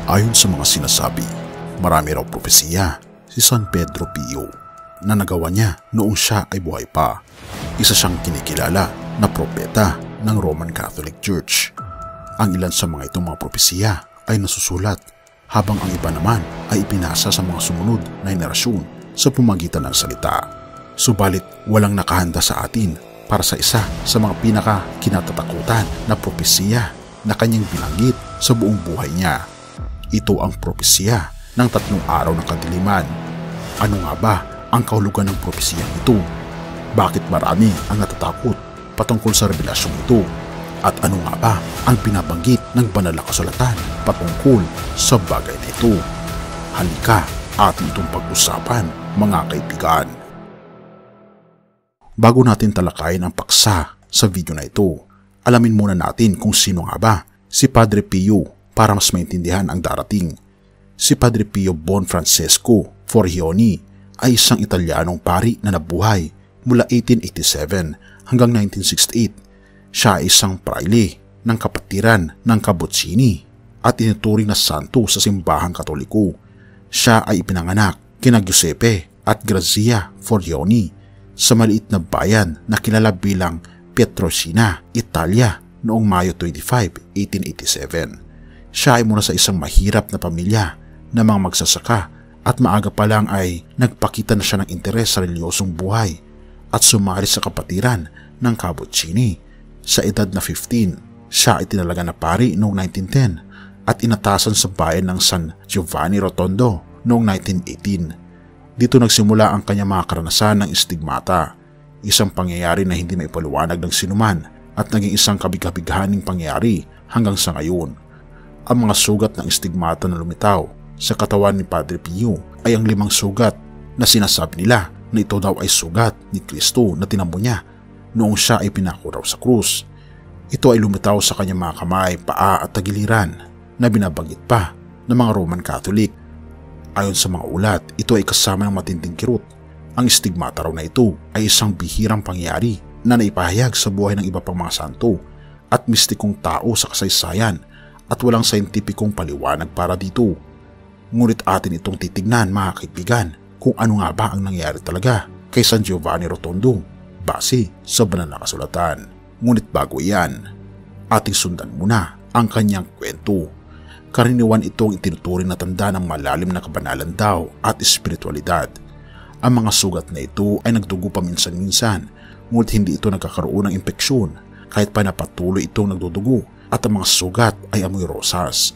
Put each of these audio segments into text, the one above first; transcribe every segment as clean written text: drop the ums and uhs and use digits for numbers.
Ayon sa mga sinasabi, marami raw propesiya si San Pedro Pio na nagawa niya noong siya ay buhay pa. Isa siyang kinikilala na propeta ng Roman Catholic Church. Ang ilan sa mga itong mga propesiya ay nasusulat habang ang iba naman ay ipinasa sa mga sumunod na henerasyon sa pamamagitan ng salita. Subalit walang nakahanda sa atin para sa isa sa mga pinaka-kinatatakutan na propesiya na kanyang binanggit sa buong buhay niya. Ito ang propesiya ng 3 araw ng kadiliman. Ano nga ba ang kahulugan ng propesiyang ito? Bakit marami ang natatakot patungkol sa revelasyong ito? At ano nga ba ang binabanggit ng banal na kasulatan patungkol sa bagay na ito? Halika atin itong pag-usapan, mga kaibigan. Bago natin talakayin ang paksa sa video na ito, alamin muna natin kung sino nga ba si Padre Pio para mas maintindihan ang darating. Si Padre Pio Bonfrancesco Forgione ay isang Italianong pari na nabuhay mula 1887 hanggang 1968. Siya ay isang praile ng kapatiran ng Cappuccini at itinuturing na santo sa simbahang Katoliko. Siya ay ipinanganak kina Giuseppe at Grazia Forgione sa maliit na bayan na kilala bilang Pietrelcina, Italia noong Mayo 25, 1887. Siya ay mula sa isang mahirap na pamilya na mga magsasaka at maaga pa lang ay nagpakita na siya ng interes sa reliyosong buhay at sumali sa kapatiran ng Cappuccini. Sa edad na 15, siya ay tinalaga na pari noong 1910 at inatasan sa bayan ng San Giovanni Rotondo noong 1918. Dito nagsimula ang kanyang mga karanasan ng stigmata, isang pangyayari na hindi maipaliwanag ng sinuman at naging isang kabig-kabighaning pangyayari hanggang sa ngayon. Ang mga sugat ng stigmata na lumitaw sa katawan ni Padre Pio ay ang 5 sugat na sinasabi nila na ito daw ay sugat ni Kristo na tinamo niya noong siya ay pinako raw sa krus. Ito ay lumitaw sa kanyang mga kamay, paa at tagiliran na binabanggit pa ng mga Roman Catholic. Ayon sa mga ulat, ito ay kasama ng matinding kirot. Ang stigmata raw na ito ay isang bihirang pangyayari na naipahayag sa buhay ng iba pang mga santo at mistikong tao sa kasaysayan at walang scientificong paliwanag para dito. Ngunit atin itong titignan, mga kaibigan, kung ano nga ba ang nangyari talaga kay San Giovanni Rotondo base sa banal na kasulatan. Ngunit bago iyan, ating sundan muna ang kanyang kwento. Karaniwan itong itinuturing na tanda ng malalim na kabanalan daw at espiritualidad. Ang mga sugat na ito ay nagdugo paminsan-minsan, ngunit hindi ito nagkakaroon ng impeksyon kahit pa napatuloy itong nagdudugo at ang mga sugat ay amoy rosas.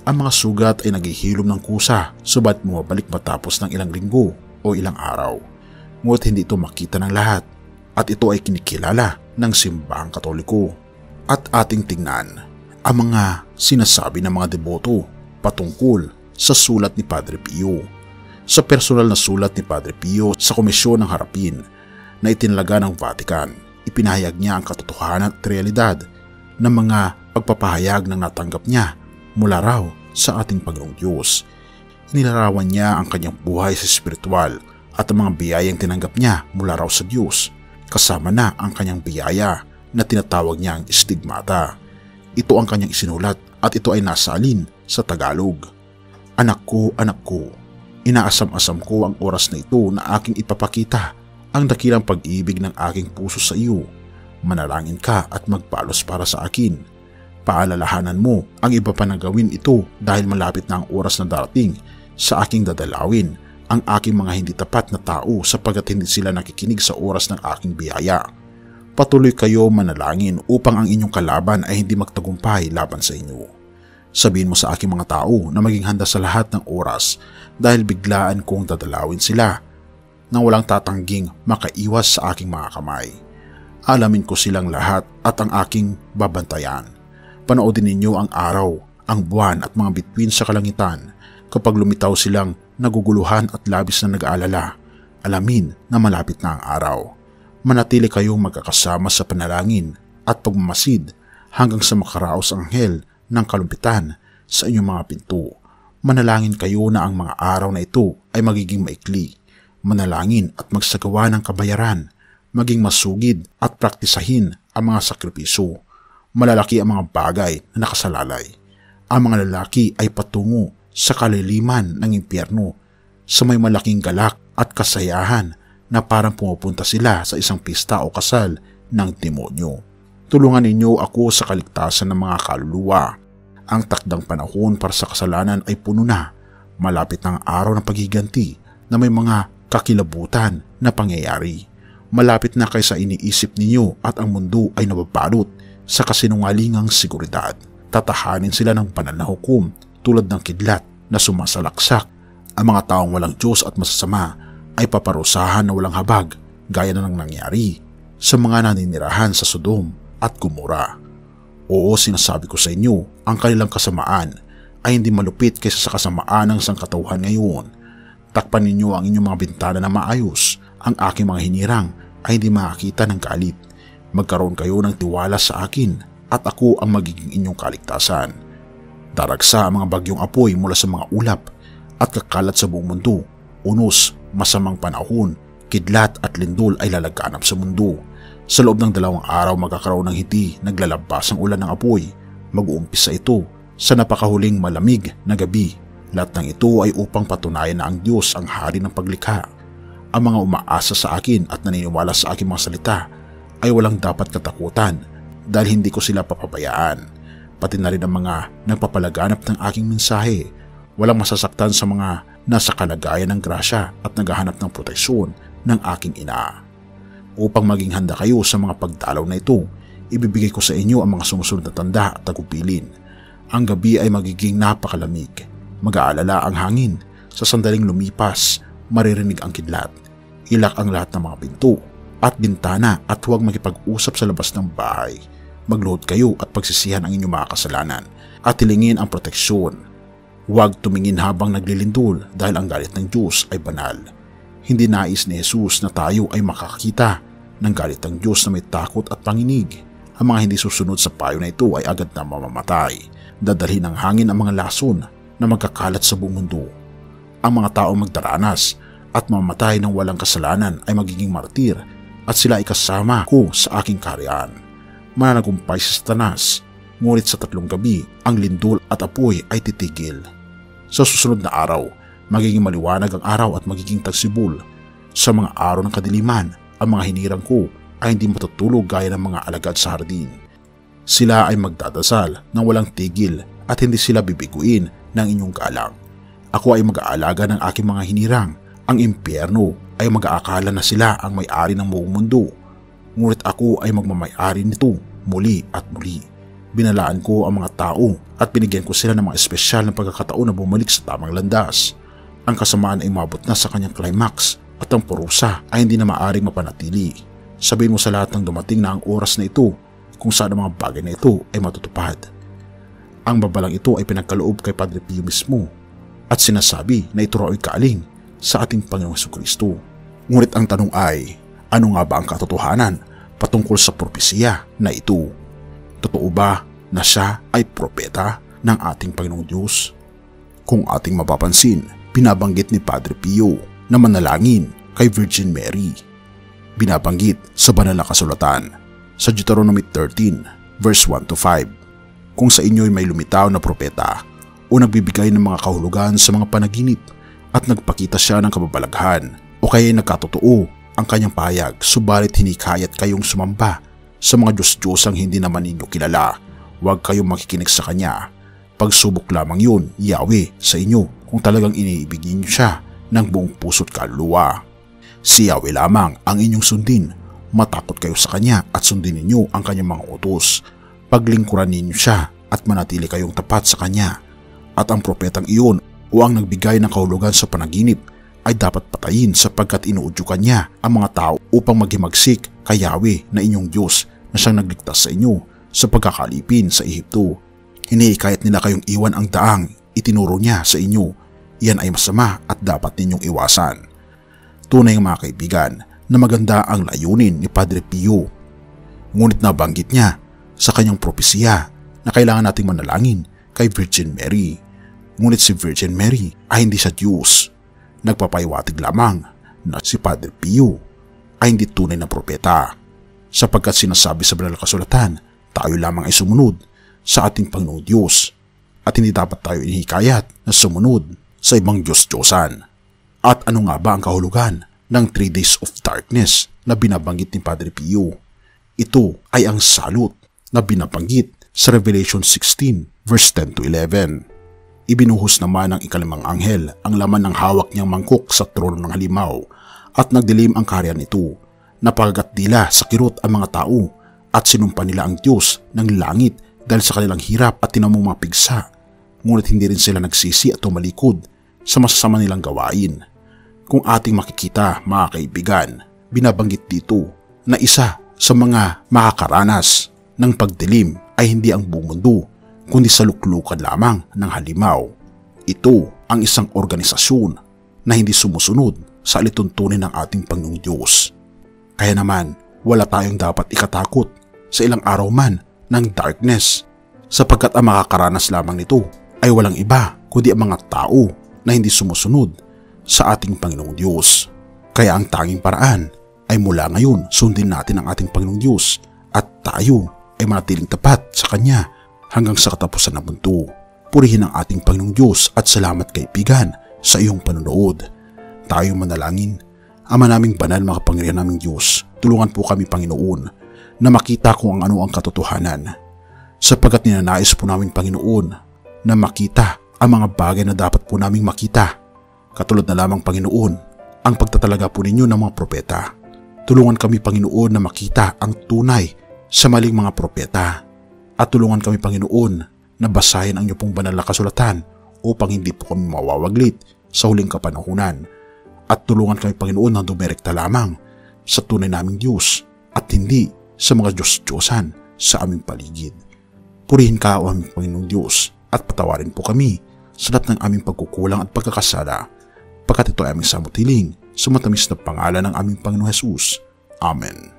Ang mga sugat ay naghihilom ng kusa subalit bumabalik matapos ng ilang linggo o ilang araw. Ngunit hindi ito makita ng lahat at ito ay kinikilala ng simbahang Katoliko. At ating tingnan ang mga sinasabi ng mga deboto patungkol sa sulat ni Padre Pio. Sa personal na sulat ni Padre Pio sa Komisyon ng Harapin na itinalaga ng Vatican, ipinahayag niya ang katotohanan at realidad ng mga pagpapahayag na natanggap niya mula raw sa ating Panginoong Diyos. Inilarawan niya ang kanyang buhay sa espiritual at ang mga biyayang tinanggap niya mula raw sa Diyos, kasama na ang kanyang biyaya na tinatawag niyang stigmata. Ito ang kanyang isinulat at ito ay nasalin sa Tagalog. Anak ko, inaasam-asam ko ang oras na ito na aking ipapakita ang dakilang pag-ibig ng aking puso sa iyo. Manalangin ka at magpalos para sa akin. Paalalahanan mo ang iba pa na gawin ito dahil malapit na ang oras na darating sa aking dadalawin ang aking mga hindi tapat na tao sapagkat hindi sila nakikinig sa oras ng aking biyaya. Patuloy kayo manalangin upang ang inyong kalaban ay hindi magtagumpay laban sa inyo. Sabihin mo sa aking mga tao na maging handa sa lahat ng oras dahil biglaan kong dadalawin sila nang walang tatangging makaiwas sa aking mga kamay. Alamin ko silang lahat at ang aking babantayan. Panoodin ninyo ang araw, ang buwan at mga bituin sa kalangitan. Kapag lumitaw silang naguguluhan at labis na nag-aalala, alamin na malapit na ang araw. Manatili kayong magkakasama sa panalangin at pagmamasid hanggang sa makaraos ang anghel ng kalumpitan sa inyong mga pinto. Manalangin kayo na ang mga araw na ito ay magiging maikli. Manalangin at magsagawa ng kabayaran, maging masugid at praktisahin ang mga sakripisyo. Malalaki ang mga bagay na nakasalalay. Ang mga lalaki ay patungo sa kaliliman ng impyerno sa may malaking galak at kasayahan na parang pumupunta sila sa isang pista o kasal ng demonyo. Tulungan ninyo ako sa kaligtasan ng mga kaluluwa. Ang takdang panahon para sa kasalanan ay puno na. Malapit ng araw ng paghiganti na may mga kakilabutan na pangyayari. Malapit na kaysa iniisip ninyo at ang mundo ay nababalot sa kasinungalingang seguridad. Tatahanin sila ng banal na hukom tulad ng kidlat na sumasalaksak. Ang mga taong walang Diyos at masasama ay paparusahan na walang habag gaya na ng nangyari sa mga naninirahan sa Sodom at Gomora. Oo, sinasabi ko sa inyo, ang kanilang kasamaan ay hindi malupit kaysa sa kasamaan ng sangkatauhan ngayon. Takpan ninyo ang inyong mga bintana na maayos. Ang aking mga hinirang ay hindi makakita ng galit. Magkaroon kayo ng tiwala sa akin at ako ang magiging inyong kaligtasan. Daragsa ang mga bagyong apoy mula sa mga ulap at kakalat sa buong mundo. Unos, masamang panahon, kidlat at lindol ay lalaganap sa mundo. Sa loob ng 2 araw magkakaroon ng hindi naglalabas ang ulan ng apoy. Mag-uumpisa ito sa napakahuling malamig na gabi. Lahat ng ito ay upang patunayan na ang Diyos ang hari ng paglikha. Ang mga umaasa sa akin at naniniwala sa aking mga salita ay walang dapat katakutan dahil hindi ko sila papabayaan. Pati na rin ang mga nagpapalaganap ng aking mensahe. Walang masasaktan sa mga nasa kalagayan ng grasya at naghahanap ng proteksyon ng aking ina. Upang maging handa kayo sa mga pagdalaw na ito, ibibigay ko sa inyo ang mga sumusunod na tanda at tagubilin. Ang gabi ay magiging napakalamig. Mag-aalala ang hangin. Sa sandaling lumipas, maririnig ang kidlat. Ilak ang lahat ng mga pinto at bintana at huwag makipag-usap sa labas ng bahay. Magluhod kayo at pagsisihan ang inyong mga kasalanan at hilingin ang proteksyon. Huwag tumingin habang naglilindol dahil ang galit ng Diyos ay banal. Hindi nais ni Jesus na tayo ay makakita ng galit ng Diyos na may takot at panginig. Ang mga hindi susunod sa payo na ito ay agad na mamamatay. Dadalhin ng hangin ang mga lason na magkakalat sa buong mundo. Ang mga taong magdaranas at mamamatay ng walang kasalanan ay magiging martir at sila ay kasama ko sa aking kaharian. Mananagumpay si Satanas, ngunit sa 3 gabi ang lindol at apoy ay titigil. Sa susunod na araw, magiging maliwanag ang araw at magiging tagsibol. Sa mga araw ng kadiliman, ang mga hinirang ko ay hindi matutulog gaya ng mga alagad sa hardin. Sila ay magdadasal ng walang tigil at hindi sila bibiguin ng inyong galang. Ako ay mag-aalaga ng aking mga hinirang. Ang impyerno ay mag-aakala na sila ang may-ari ng buong mundo. Ngunit ako ay magmamay-ari nito muli at muli. Binalaan ko ang mga tao at binigyan ko sila ng mga espesyal na pagkakataon na bumalik sa tamang landas. Ang kasamaan ay umabot na sa kanyang climax at ang parusa ay hindi na maaaring mapanatili. Sabihin mo sa lahat ng dumating na ang oras na ito kung saan ang mga bagay na ito ay matutupad. Ang babalang ito ay pinagkaloob kay Padre Pio mismo at sinasabi na ito raw ay kaaling sa ating Panginoong Jesucristo. Ngunit ang tanong ay, ano nga ba ang katotohanan patungkol sa propesiya na ito? Totoo ba na siya ay propeta ng ating Panginoong Diyos? Kung ating mapapansin, binabanggit ni Padre Pio na manalangin kay Virgin Mary. Binabanggit sa banal na kasulatan sa Deuteronomy 13 verse 1 to 5. Kung sa inyo'y may lumitaw na propeta o nagbibigay ng mga kahulugan sa mga panaginip at nagpakita siya ng kababalaghan o kaya nagkatotoo ang kanyang pahayag, subalit hinikayat kayong sumamba sa mga Diyos-Diyosang hindi naman ninyo kilala, huwag kayong makikinig sa kanya. Pagsubok lamang yun, Yahweh, sa inyo kung talagang iniibigin niyo siya ng buong puso't kaluluwa. Si Yahweh lamang ang inyong sundin. Matakot kayo sa kanya at sundin ninyo ang kanyang mga utos. Paglingkuran ninyo siya at manatili kayong tapat sa kanya. At ang propetang iyon o ang nagbigay ng kahulugan sa panaginip ay dapat patayin sapagkat inuudyukan niya ang mga tao upang maghimagsik kay Yahweh na inyong Diyos na siyang nagligtas sa inyo sa pagkakalipin sa Ehipto. Hinihikayat nila kayong iwan ang daang itinuro niya sa inyo. Iyan ay masama at dapat ninyong iwasan. Tunay mga kaibigan na maganda ang layunin ni Padre Pio. Ngunit nabanggit niya sa kanyang propesiya na kailangan nating manalangin kay Virgin Mary. Ngunit si Virgin Mary ay hindi siya Diyos. Nagpapaiwatig lamang na si Padre Pio ay hindi tunay na propeta sapagkat sinasabi sa banal na kasulatan, tayo lamang ay sumunod sa ating Panginoong Diyos at hindi dapat tayo inihikayat na sumunod sa ibang Diyos-Diyosan. At ano nga ba ang kahulugan ng 3 days of darkness na binabanggit ni Padre Pio? Ito ay ang salot na binabanggit sa Revelation 16 verse 10 to 11. Ibinuhos naman ng ikalimang anghel ang laman ng hawak niyang mangkok sa trono ng halimaw at nagdilim ang kaharian nito. Napagagat nila sa kirot ang mga tao at sinumpa nila ang Diyos ng langit dahil sa kanilang hirap at tinamong mga pigsa. Ngunit hindi rin sila nagsisi at tumalikod sa masasama nilang gawain. Kung ating makikita, mga kaibigan, binabanggit dito na isa sa mga makakaranas ng pagdilim ay hindi ang buong mundo, kundi sa luklukan lamang ng halimaw. Ito ang isang organisasyon na hindi sumusunod sa alituntunin ng ating Panginoong Diyos. Kaya naman, wala tayong dapat ikatakot sa ilang araw man ng darkness, sapagkat ang makakaranas lamang nito ay walang iba kundi ang mga tao na hindi sumusunod sa ating Panginoong Diyos. Kaya ang tanging paraan ay mula ngayon sundin natin ang ating Panginoong Diyos at tayo ay manatiling tapat sa Kanya hanggang sa katapusan ng mundo. Purihin ang ating Panginoong Diyos at salamat kaibigan sa iyong panonood. Tayo manalangin. Ama naming banal, makapangyarihan naming Diyos, tulungan po kami Panginoon na makita kung ano ang katotohanan, sapagkat ninanais po namin Panginoon na makita ang mga bagay na dapat po naming makita. Katulad na lamang Panginoon ang pagtatalaga po ninyo ng mga propeta. Tulungan kami Panginoon na makita ang tunay sa maling mga propeta. At tulungan kami Panginoon na basahin ang inyo pong banal na kasulatan upang hindi po kami mawawaglit sa huling kapanahunan. At tulungan kami Panginoon na dumirekta lamang sa tunay naming Diyos at hindi sa mga Diyos-Diyosan sa aming paligid. Purihin ka o aming Panginoong Diyos at patawarin po kami sa lahat ng aming pagkukulang at pagkakasala, pagkat ito ay aming samutiling sa matamis na pangalan ng aming Panginoong Hesus. Amen.